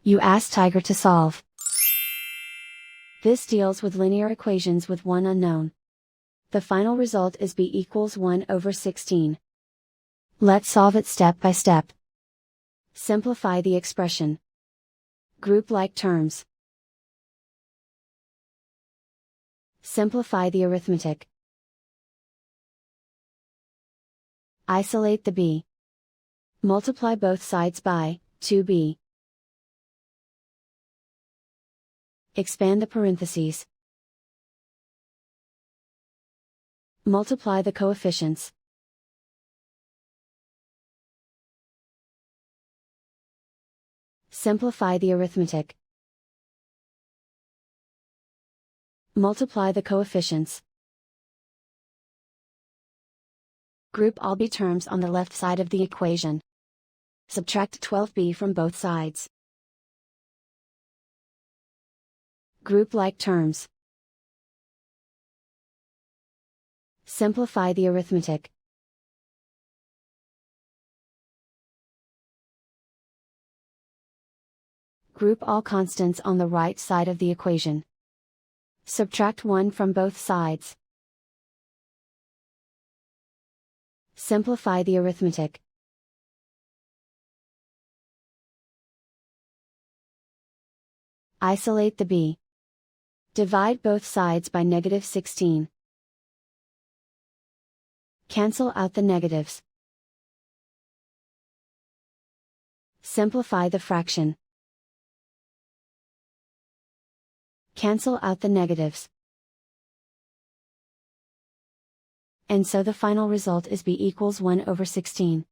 You ask Tiger to solve. This deals with linear equations with one unknown. The final result is b equals 1 over 16. Let's solve it step by step. Simplify the expression. Group like terms. Simplify the arithmetic. Isolate the b. Multiply both sides by 2b. Expand the parentheses. Multiply the coefficients. Simplify the arithmetic. Multiply the coefficients. Group all b terms on the left side of the equation. Subtract 12b from both sides. Group like terms. Simplify the arithmetic. Group all constants on the right side of the equation. Subtract 1 from both sides. Simplify the arithmetic. Isolate the b. Divide both sides by -16. Cancel out the negatives. Simplify the fraction. Cancel out the negatives. And so the final result is b equals 1 over 16.